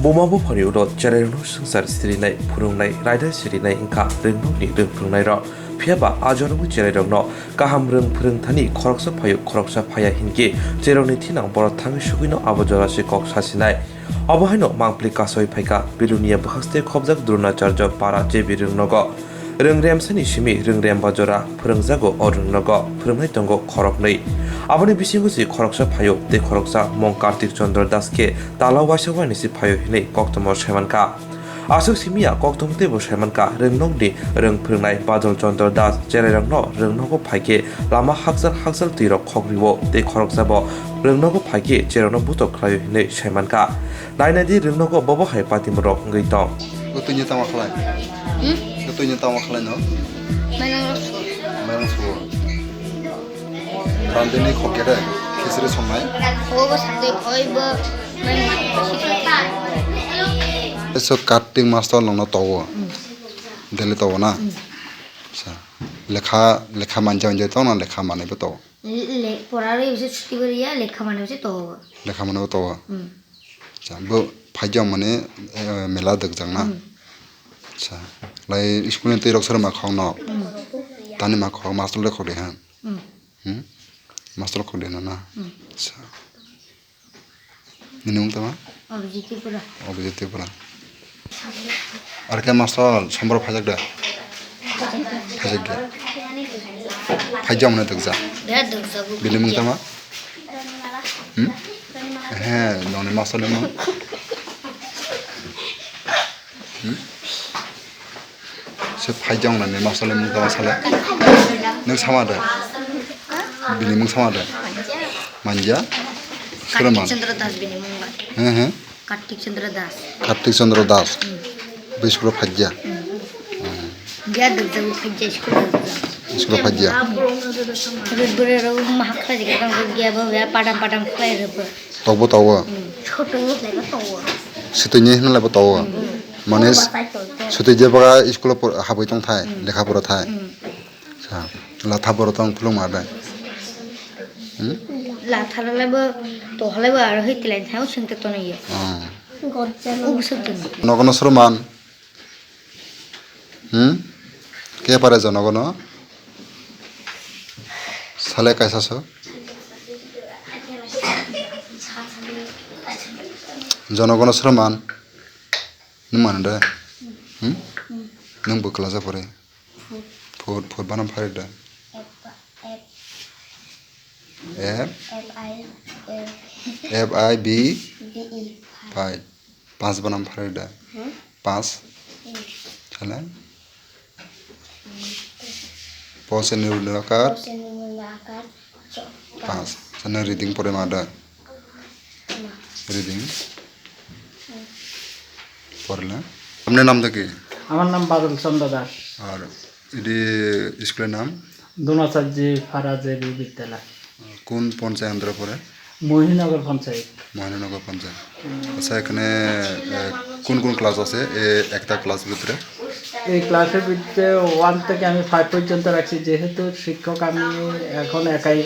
Bomabu Phwrwngnaikhe Cherairokno Sungsar Sirinai Phwrwngnaik Raida Sirinai Ingkha Rwngnogo Rwngnogo ro Phaiya Ajonobu Cherairokno Kaham Phwrwngthani Khoroksa Phaiya Khoroksa Phaiya Hinki Cherairokni Thinang Borok Thangi Sugino Abojorasi Kok Sasinai Obohaino Mangpli Kasoi Phaika Belonia Bhaste Khobjak Drunacharya Para Jebi Rwngnogo Rwng Sani Simi Rwng Bajora Phwrwngjago Rwngnogo Phwrwngnai tongo Khoroknai Aboni bisingusi Khoroksa Phaiyo de Khoroksa Mong Kartik Chandra Daske Tala Wasawani si Phaiyo hinai Koktomo Semanka Asuk Simia Koktomte bo Semanka Rwngnogni Rwng Phwrwngnai Bajol Chandra Das Cherairokno Rwngnogo Phaike Lama Haksal Tirok Khokrio de Khoroksa bo Rwngnogo Phaike Cherairokno Butok Khlayo hinai Semanka Nainadi Rwngnogo Bobo Hai Patimrok Ngei Tong Gotunya tama khalai. Gotunya tama khalai no. Malang suwo. Randeni khokere kisire somnai. Obo sakte khoibo So cutting master longno tawo. Dele tawo na. Sa. Lekha manja tawo na lekha mane bo tawo. porare use chuti bariya lekha mane use to. Lekha mane bo tawo. Sa bo phaiya mane mela dagjang na. Sa. Lai school te rok sarma khawno. Tani ma khaw master le khole han. Master khole na na. Sa. Ninung tama? Objective pura. Ar ke master sombor phajak da. Phajak da. Phajam na dakja. Bilimung tama? Nong master le no. Se phajam na ne master le mung tama sala. Nang sama da. Bilimung sama da. Manja. Kartik Chandra Das binimung. Kartik Chandra Das. Kartik Chandra Das. Beskuro phajja. Dia dagjagu phajja school. Beskuro phajja. Bure ro mahakha jiga kan gya bo ya padam khlai ro. Tawo tawo. Choto lega tawo. Situnya hina labo tawo. Mane suti je baga school habai tong thai lekha pura thai. Sa latha pura tong phulung ma dai. La thara lebo to halebo aro hitilai thau singte to nei. Nogono Sruman. Ke pare jonogono? Sale kaisa so? Jonogono Sruman. Numan da. Nung bukla za pare. Phod banam phare da. FIB 5 पांच बनाम फरेडा 5 चला पोसे निर्णयकार 5 सना reading परे मादा reading पढ़ला हमने नाम था कि हमारा नाम बादल चंद्र दास और इधे स्कूल नाम दोनाचार्य फाराजेबी विद्यालय कौन पंचायत अंदर पड़े মহিনগর পঞ্চায়েত মহিনগর পঞ্চায়েত আচ্ছা এখানে কোন কোন ক্লাস আছে একটা ক্লাস ভিতরে এই ক্লাসের ভিতরে 1 থেকে আমি 5 পর্যন্ত রাখছি যেহেতু শিক্ষক আমি এখন একাই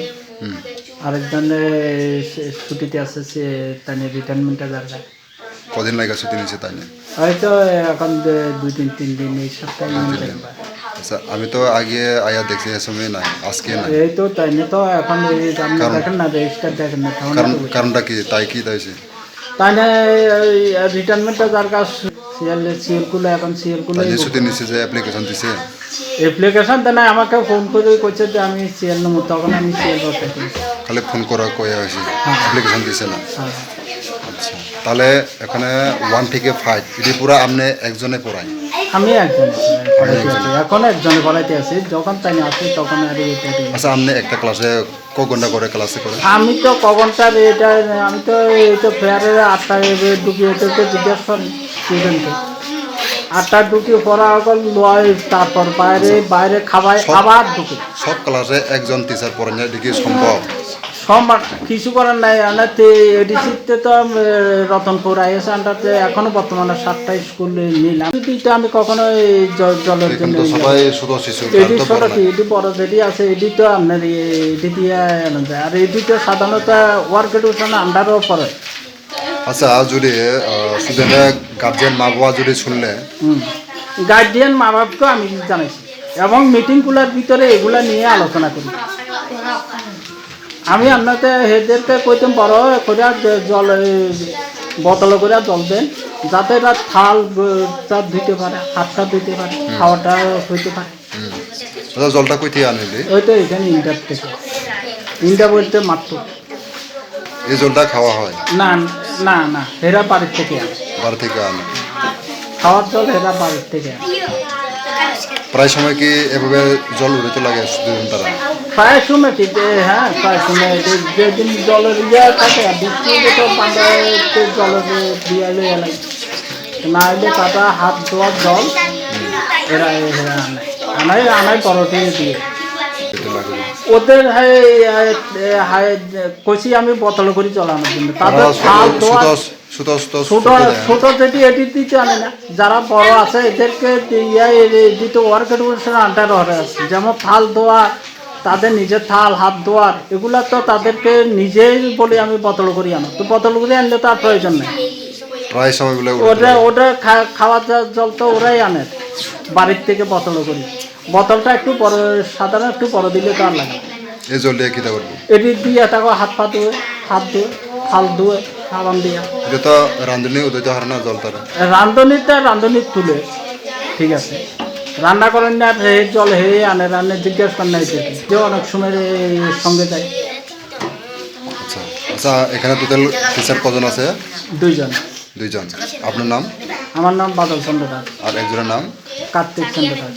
আরেকজনের ছুটিতে আছে সে তাই রিটায়ারমেন্টে দরকার কদিন লাগা ছুটি নিছে তাই না হয়তো এখন 2-3 দিন এই সপ্তাহে আচ্ছা আমি তো আগে আয়া দেখছি সময় না আজকে না এই তো তাই না তো এখন এই আপনি দেখেন না রেজিস্টার দেখেন না কারণটা কি তাই কি তাইছে তাই না রিটায়ারমেন্টে দরকার সিএল কুলে এখন সিএল কুলে ছুটি নিছে যে অ্যাপ্লিকেশন দিছে অ্যাপ্লিকেশন তো না আমাকে ফোন করে কইছে যে আমি সিএল নমু তখন আমি সিএল করতে খালি ফোন করা কয়া হয়েছে অ্যাপ্লিকেশন দিছে না আচ্ছা তাহলে এখানে 1 থেকে 5 এটি পুরো আপনি একজনে পড়াই আমি একজন এখন একজনে পড়াইতে আছি যখন তাই আসি তখন আর এটা আচ্ছা আপনি একটা ক্লাসে ক ঘন্টা করে ক্লাসে করে আমি তো ক ঘন্টা এটা আমি তো এই তো ফেয়ারে 8টা ঢুকি এটা তো জিজ্ঞেস করি স্টুডেন্টকে 8টা ঢুকি পড়া হল লয় তারপর বাইরে খাবাই আবার ঢুকি সব ক্লাসে একজন টিচার পড়ানো দেখি সম্ভব সম্ভব কিছু করার নাই আনাতে এডিসিতে তো রতনপুর আইএস আন্ডারতে এখনো বর্তমানে 7টা স্কুল নিলাম কিন্তু আমি কখনো জলের জন্য সবাই শুধু শিশু এডি ছোট এডি বড় যেটি আছে এডি তো আপনার এডি দিয়ে আর এডি তো সাধারণত ওয়ার্ক এডুকেশন আন্ডারও পড়ে আচ্ছা যদি স্টুডেন্টরা গার্জেন মা বাবা যদি শুনলে গার্ডিয়ান মা বাপকেও আমি জানাইছি এবং মিটিংগুলোর ভিতরে এগুলা নিয়ে আলোচনা করি। আমি আপনাকে হেদেরকে কইতাম বড় করে জল বোতল করে জল দেন, যাতে এরা থাল ধুইতে পারে, হাতটা ধুইতে পারে, খাওয়াটা হইতে পারে। জলটা কই থেকে আনলি? ওই তো এখানে ইন্টার থেকে, ইন্টার বলতে মাত্র। এই জলটা খাওয়া হয়? না না না, হেরা বাড়ির থেকে আনে। বাড়ি থেকে আনে? খাওয়ার জল হেরা বাড়ির থেকে আনে। প্রায় সময় কি এভাবে জল উড়িতে লাগে স্টুডেন্টরা? প্রায় সময় ঠিক, হ্যাঁ প্রায় সময় যেদিন জলের ইয়ে থাকে বৃষ্টি তো পান্ডাতে জলের দিয়ে লাগে, না হলে তারা হাত ধোয়ার জল এরা আনায় আনায় বড় থেকে দিয়ে ওদের কইছি আমি বোতল করে চলানোর জন্য। তাদের থাল ধোয়া ছোট যেটি এটি দিতে আনে না, যারা বড় আছে এদেরকে দিতে ওয়ার্কের আন্ডার আছে, যেমন থাল ধোয়া, তাদের নিজের থাল হাত ধোয়ার এগুলা তো তাদেরকে নিজেই বলি আমি বোতল করি আনো, তো বোতল করে আনলে তো আর প্রয়োজন নেই। প্রায় সময় ওটা খাওয়ার জল তো ওরাই আনে বাড়ির থেকে বোতল করি। বোতলটা একটু বড়, সাধারণ একটু বড় দিলে তো আর লাগে। এই জল দিয়ে কি করবো? এটি দিয়ে তাকে হাত পা ধুয়ে, হাত ধুয়ে, থাল ধুয়ে, সাবান দিয়া। এটা তো রাঁধুনি উদয় হার না জল তারা? রাঁধুনির তুলে ঠিক আছে, রান্না করেন না জল হে আনে, রান্না জিজ্ঞেস করেন না যে অনেক সময় সঙ্গে যায়। আচ্ছা আচ্ছা, এখানে টোটাল টিচার কজন আছে? দুইজন। আপনার নাম? আমার নাম বাদল চন্দ্র দাস। আর একজনের নাম? কার্তিক চন্দ্র দাস।